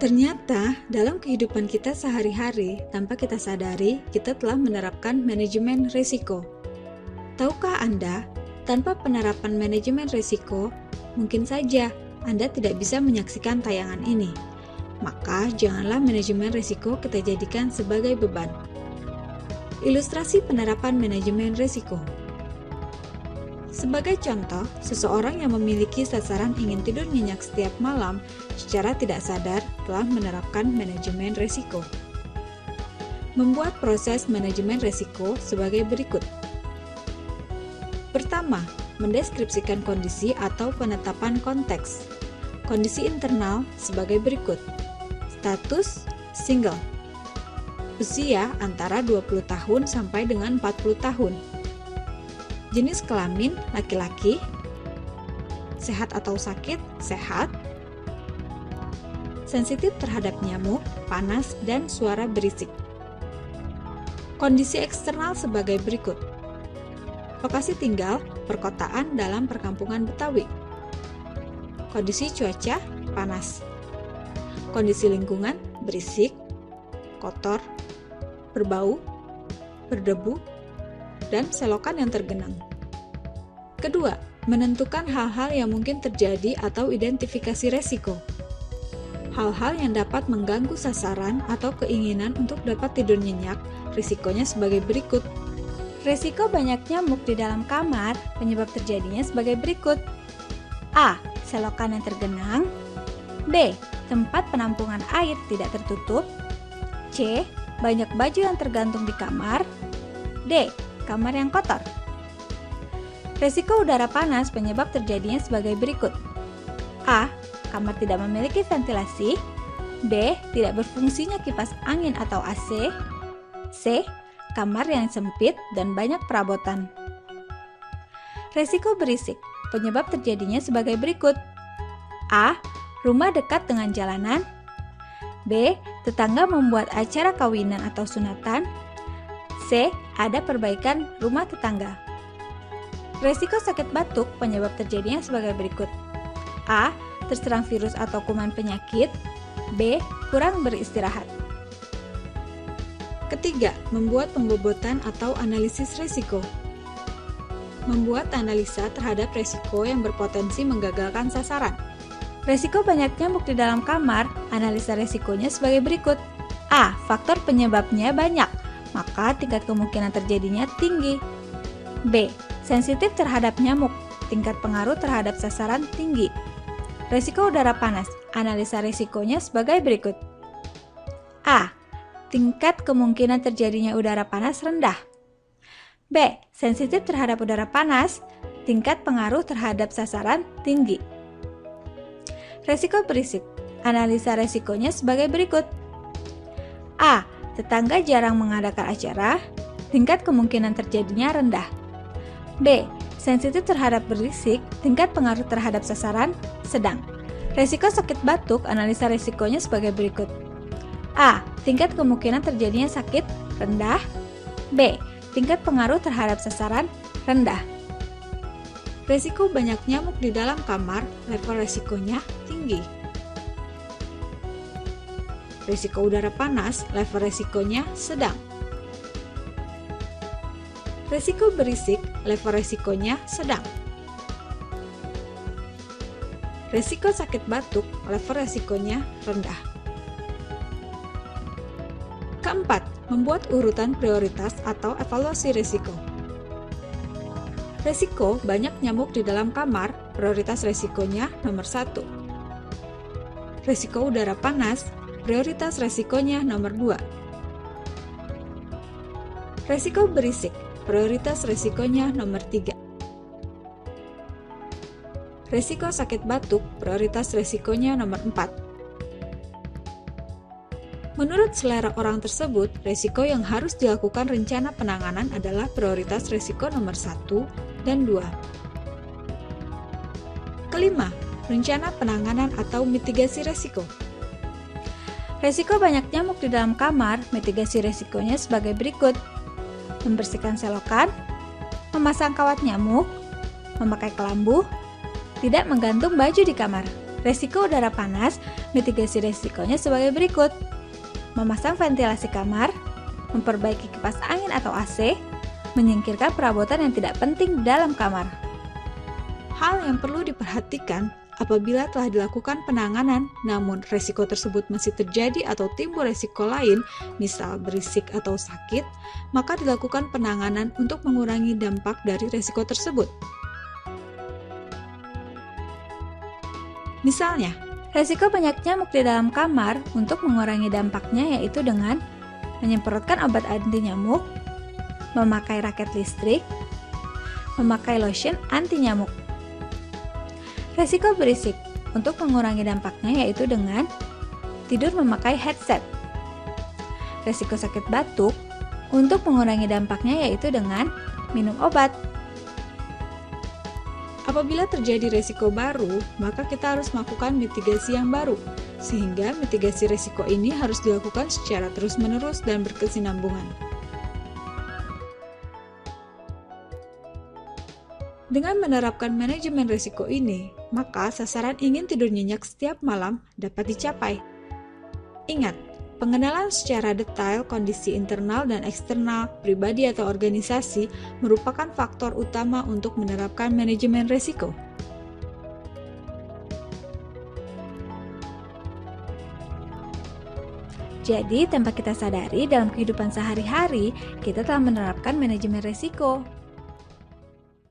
Ternyata, dalam kehidupan kita sehari-hari, tanpa kita sadari, kita telah menerapkan manajemen risiko. Tahukah Anda, tanpa penerapan manajemen risiko, mungkin saja Anda tidak bisa menyaksikan tayangan ini. Maka, janganlah manajemen risiko kita jadikan sebagai beban. Ilustrasi penerapan manajemen risiko. Sebagai contoh, seseorang yang memiliki sasaran ingin tidur nyenyak setiap malam secara tidak sadar telah menerapkan manajemen risiko. Membuat proses manajemen risiko sebagai berikut. Pertama, mendeskripsikan kondisi atau penetapan konteks. Kondisi internal sebagai berikut. Status single. Usia antara 20 tahun sampai dengan 40 tahun. Jenis kelamin laki-laki. Sehat atau sakit? Sehat. Sensitif terhadap nyamuk, panas, dan suara berisik. Kondisi eksternal sebagai berikut. Lokasi tinggal, perkotaan dalam perkampungan Betawi. Kondisi cuaca, panas. Kondisi lingkungan, berisik, kotor, berbau, berdebu, dan selokan yang tergenang. Kedua, menentukan hal-hal yang mungkin terjadi atau identifikasi resiko. Hal-hal yang dapat mengganggu sasaran atau keinginan untuk dapat tidur nyenyak, risikonya sebagai berikut. Risiko banyak nyamuk di dalam kamar, penyebab terjadinya sebagai berikut. A. Selokan yang tergenang. B. Tempat penampungan air tidak tertutup. C. Banyak baju yang tergantung di kamar. D. Kamar yang kotor. Risiko udara panas penyebab terjadinya sebagai berikut. A. Kamar tidak memiliki ventilasi. B. Tidak berfungsinya kipas angin atau AC. C. Kamar yang sempit dan banyak perabotan. Risiko berisik penyebab terjadinya sebagai berikut. A. Rumah dekat dengan jalanan. B. Tetangga membuat acara kawinan atau sunatan. C. Ada perbaikan rumah tetangga. Risiko sakit batuk penyebab terjadinya sebagai berikut. A. Terserang virus atau kuman penyakit. B. Kurang beristirahat. Ketiga, membuat pembobotan atau analisis risiko. Membuat analisa terhadap risiko yang berpotensi menggagalkan sasaran. Risiko banyak nyamuk di dalam kamar, analisa risikonya sebagai berikut. A. Faktor penyebabnya banyak, maka tingkat kemungkinan terjadinya tinggi. B. Sensitif terhadap nyamuk, tingkat pengaruh terhadap sasaran tinggi. Risiko udara panas, analisa risikonya sebagai berikut. A. Tingkat kemungkinan terjadinya udara panas rendah. B. Sensitif terhadap udara panas, tingkat pengaruh terhadap sasaran tinggi. Risiko berisik, analisa risikonya sebagai berikut. A. Tetangga jarang mengadakan acara, tingkat kemungkinan terjadinya rendah. B. Sensitif terhadap berisik, tingkat pengaruh terhadap sasaran sedang. Risiko sakit batuk, analisa risikonya sebagai berikut. A. Tingkat kemungkinan terjadinya sakit rendah. B. Tingkat pengaruh terhadap sasaran rendah. Risiko banyak nyamuk di dalam kamar, level risikonya tinggi. Risiko udara panas, level risikonya sedang. Risiko berisik, level risikonya sedang. Risiko sakit batuk, level risikonya rendah. Keempat, membuat urutan prioritas atau evaluasi risiko. Risiko banyak nyamuk di dalam kamar, prioritas risikonya nomor 1. Risiko udara panas, prioritas risikonya nomor 2. Risiko berisik, prioritas risikonya nomor 3. Risiko sakit batuk, prioritas risikonya nomor 4. Menurut selera orang tersebut, risiko yang harus dilakukan rencana penanganan adalah prioritas risiko nomor 1 dan 2. Kelima, rencana penanganan atau mitigasi risiko. Risiko banyak nyamuk di dalam kamar, mitigasi risikonya sebagai berikut. Membersihkan selokan, memasang kawat nyamuk, memakai kelambu, tidak menggantung baju di kamar. Risiko udara panas, Mitigasi resikonya sebagai berikut: memasang ventilasi kamar, memperbaiki kipas angin atau AC, menyingkirkan perabotan yang tidak penting dalam kamar. Hal yang perlu diperhatikan apabila telah dilakukan penanganan, namun resiko tersebut masih terjadi atau timbul resiko lain, misal berisik atau sakit, maka dilakukan penanganan untuk mengurangi dampak dari resiko tersebut. Misalnya, Resiko banyak nyamuk di dalam kamar untuk mengurangi dampaknya yaitu dengan menyemprotkan obat anti nyamuk, memakai raket listrik, memakai lotion anti nyamuk. Resiko berisik untuk mengurangi dampaknya yaitu dengan tidur memakai headset. Resiko sakit batuk untuk mengurangi dampaknya yaitu dengan minum obat. apabila terjadi resiko baru, maka kita harus melakukan mitigasi yang baru, sehingga mitigasi resiko ini harus dilakukan secara terus-menerus dan berkesinambungan. Dengan menerapkan manajemen risiko ini, maka sasaran ingin tidur nyenyak setiap malam dapat dicapai. Ingat, pengenalan secara detail kondisi internal dan eksternal, pribadi atau organisasi merupakan faktor utama untuk menerapkan manajemen risiko. Jadi, tanpa kita sadari dalam kehidupan sehari-hari, kita telah menerapkan manajemen risiko.